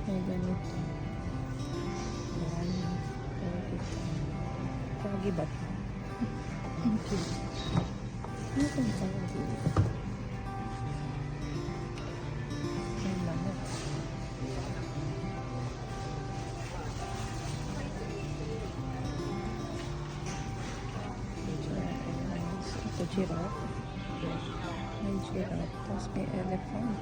May ganito. Yan. Kagi ba? Thank you. Ano kung kagi? Ang lamot. Ito giraffe. May giraffe. Tapos may elephant.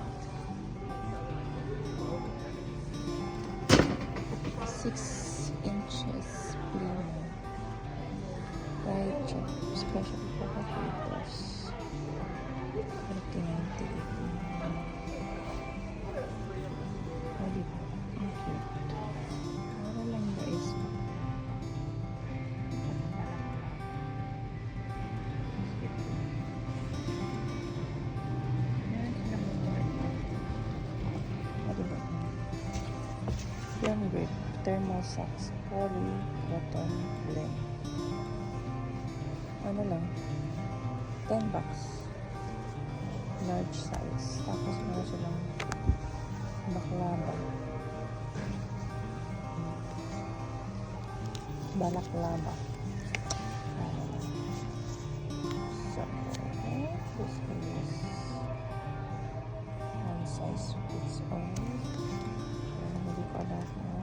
6 inches blue. Fried chop. Special for potatoes. 30.98. Oh, diba? Ang cute. Para lang guys. Yan grip. Thermal socks. Poly cotton blend. Ano lang? 10 bucks. Large size. Tapos meron silang baklava. Balaklava. So, this is one size fits all. Hindi ko alam na.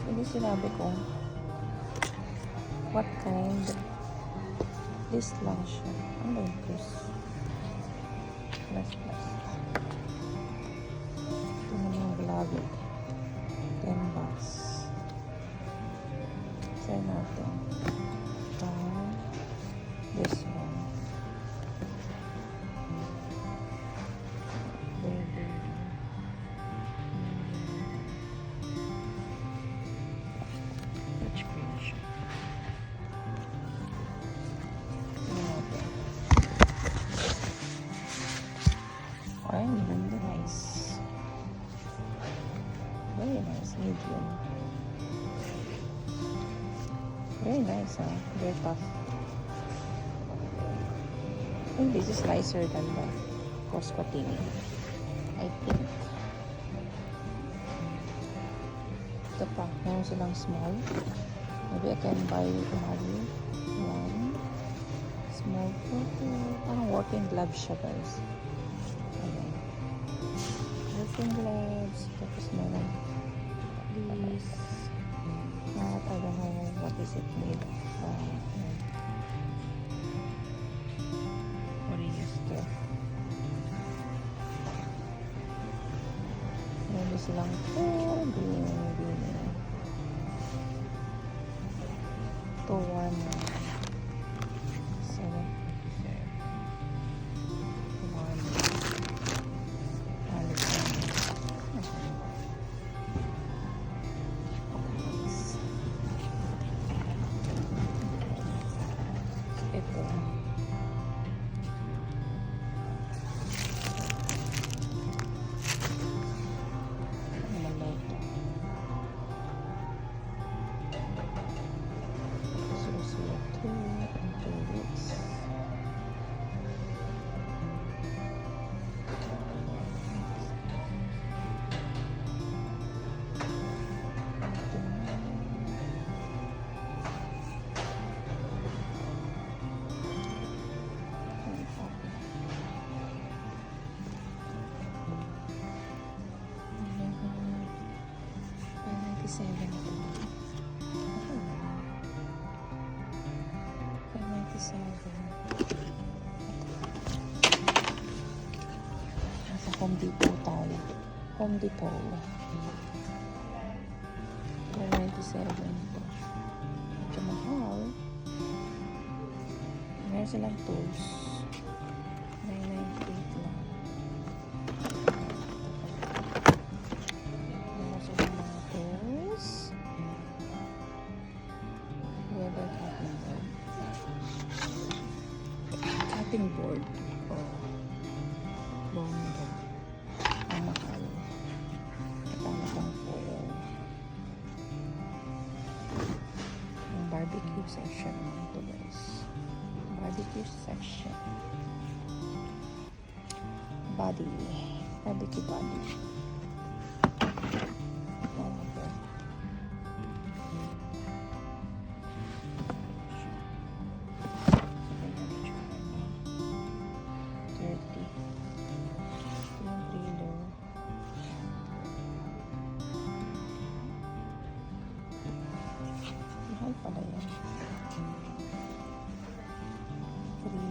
Hindi sinabi ko what kind. This lang siya. Ano yun? Plus. Ito naman yung vlog. 10 bucks. Try natin. This one. Baby. Ay, maganda, nice. Very nice, medium. Very nice, huh? Very tough. I think this is nicer than the Costco thing. I think. Ito pa, meron silang small. Maybe I can buy one. Small photo. Parang working gloves siya, guys. Working gloves. Tapos meron this. I don't know what is it made of. Polyester. Meron silang to one. Nasa Home Depot tayo. Home Depot. 97 ito. Medyo mahal. Meron silang tools. 998 lang. barbecue section naman to guys. Barbecue section. Body. Barbecue body. Oh, okay. Mahal pala yan.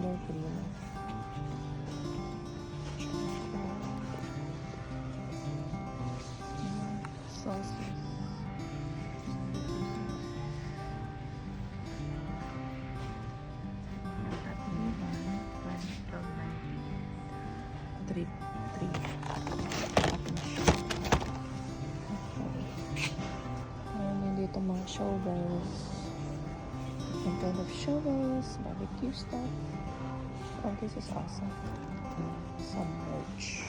Thriller. Sauces. Three. Dito mga shovels. Different kind of shovels, barbecue stuff. Oh, this is awesome. Some merch.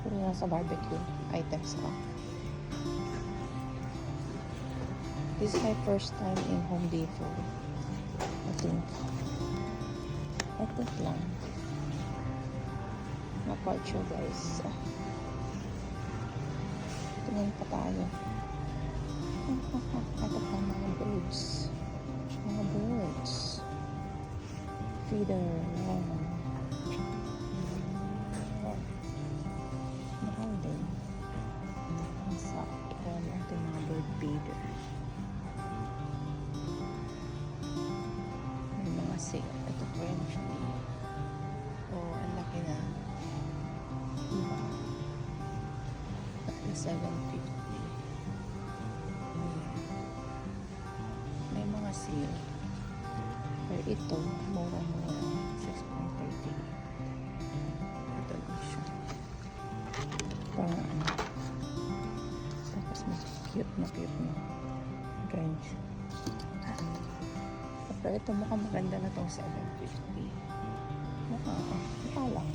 Puro na sa barbecue items pa. This is my first time in Home Depot. I think lang. Not quite sure guys. Tingnan pa tayo. Ito pa mga birds. Feeder. Mahal din. Nasa ito mga bird feeder. May mga sale. Ito French. Oh, ang laki na. Diba? Ito 750. May mga sale. Pero ito, mura-mura. 6.30. Ito lang siya. Parang ano. Tapos mas cute na. French. Pero ito mukhang maganda na itong 750. Mukha lang.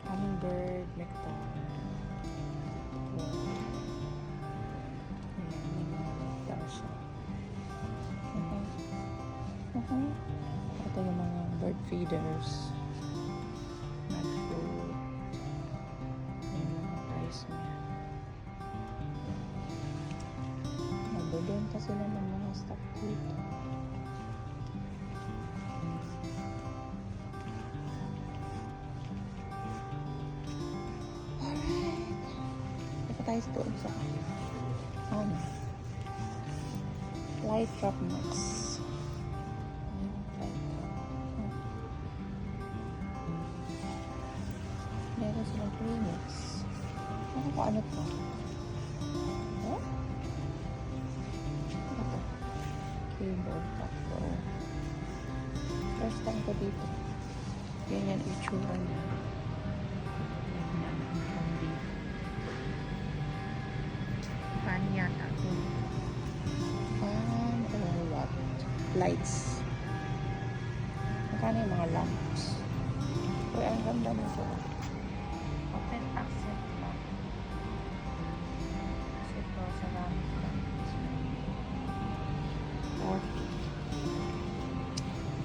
Hummingbird, nectar. Ito yung mga bird feeders. Nut food. Yung mga price niya. Magbebenta sila ng mga stock dito. Alright. Ito tayo doon sa Light Drop Max. Meron silang Kleenex. Ano to? Oh? Ano to? Keyboard tapos. First time ko dito. Ganyan itsura niya. Pan yata ito. Pan or what? Lights. Magkano yung mga lamps? Uy, ang ganda nito. Open accent lang. Kasi ito sa lamps lang. 40.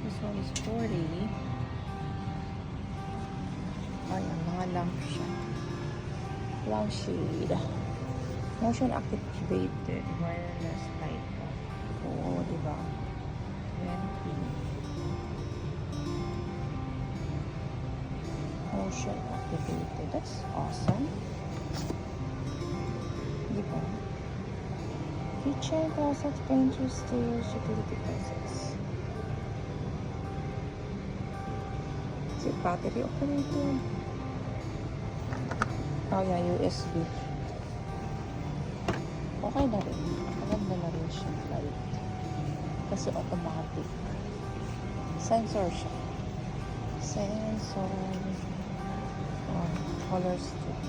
This one is 40. Ayan, mga lamp siya. Lampshade. Motion activated wireless light bulb. Oo, diba? 20. Motion activated. That's awesome. Diba? Kitchen, closet, pantry, stairs, utility closets. Is it battery operated? Oh yeah, USB. Okay na rin. Maganda na rin siya light. Kasi automatic. Sensor siya. Sensor. Oh, color strip.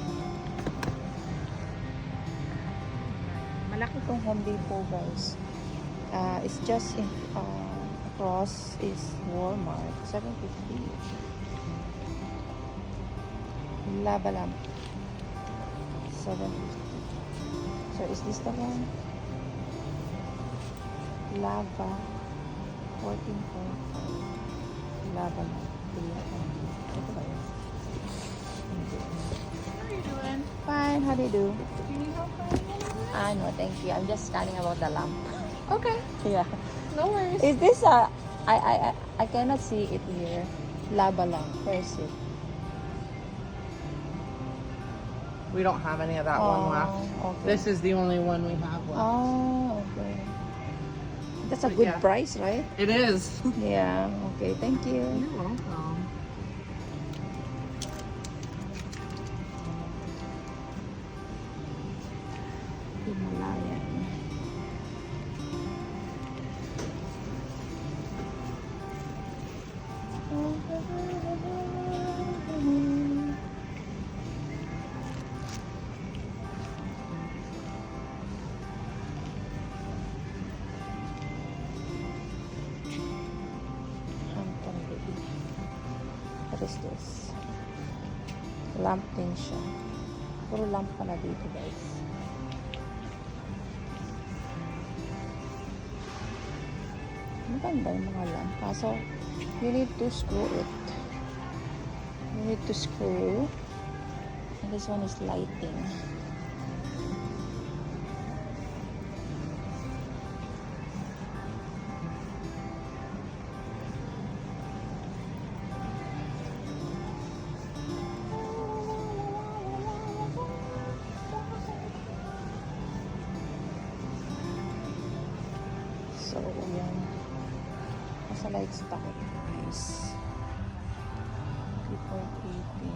Malaki tong Home Depot guys. It's just in across is Walmart. 750. Lava lamp. 750. So is this the one? Lava. 14.5. Lava na. Ito ba yun? Hindi. How are you doing? Fine, how do you do? Do you need help? No, thank you. I'm just scanning about the lamp. Okay, Yeah. no worries. Is this I cannot see it here. Lava lamp. Where is it? We don't have any of that one left. Okay. This is the only one we have left. Oh, okay. That's a But good yeah. price, right? It is. Yeah. Okay, thank you. You're welcome. Himalayan. Hampton Baby. What is this? Lamp din siya. Puro lamp pala dito, guys. Maganda yung mga lamp. Kaso, you need to screw it. You need to screw. And this one is lighting. So, yan. Nasa light stock ito, guys. 3.80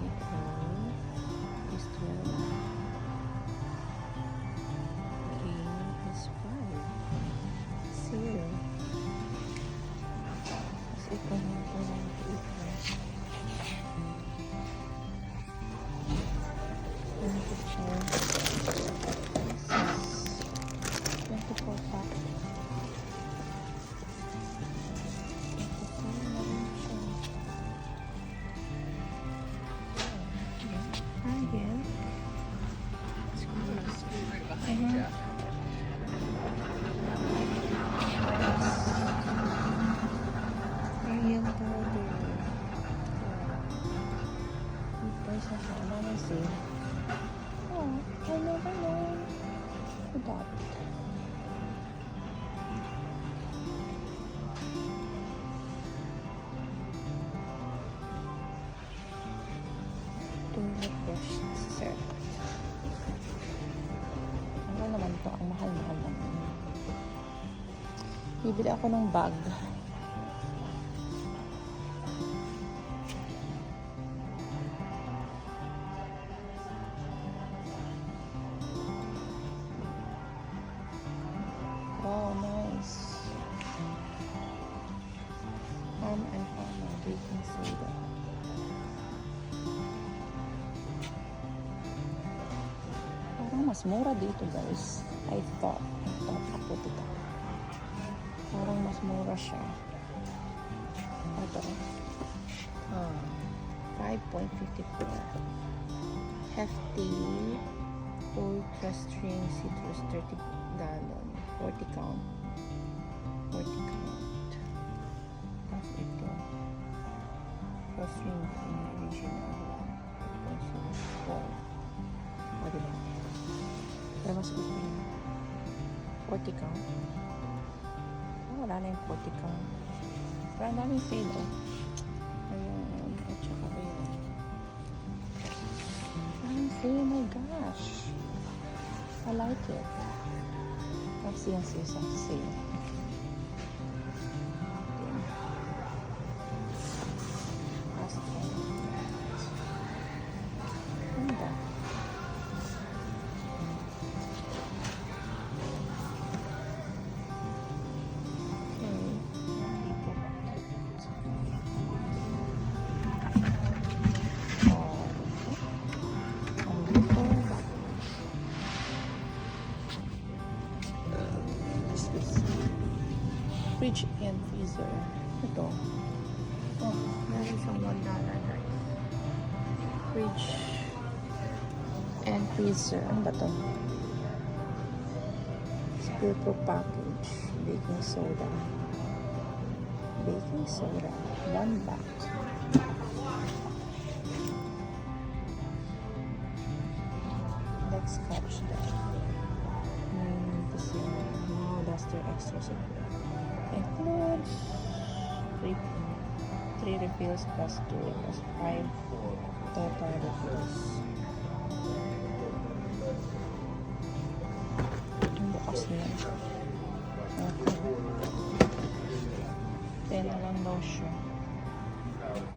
is 12. Green is 5. Zero. Tapos ito na ito na ito. 24 pack. Again. Ayan powder. Good price na siya. Ano na siya? Oh, I never know. That. Toilet brush set. Ano naman to? Ang mahal-mahal naman. Bibili ako ng bag. Wow, nice. Farm and Farmer baking soda. Parang mas mura dito, guys. I thought ako dito. Parang mas mura siya. Ito. 5.54. Hefty ultra string citrus 30 gallon 40 count. Tapos ito string original 1.04. O, diba? Pero mas gusto niya 40 count. Wala na yung 40 count. Pero ang daming sale, oh. Ayan. At saka ayan. Daming sale, oh my gosh. I like it. Tapos yung season sale. Ayan. Last one. Ganda. Fridge and freezer. Ito. Oh, meron siyang $1 guys. Fridge and freezer. Ano ba to? Filter package. Baking soda. Baking soda. 1 baht. Let's catch that. Now that's their extra supply. Includes 3 refills plus 2 plus 5 total refills. Ang bukas niya. Okay. 10 na lang daw siya.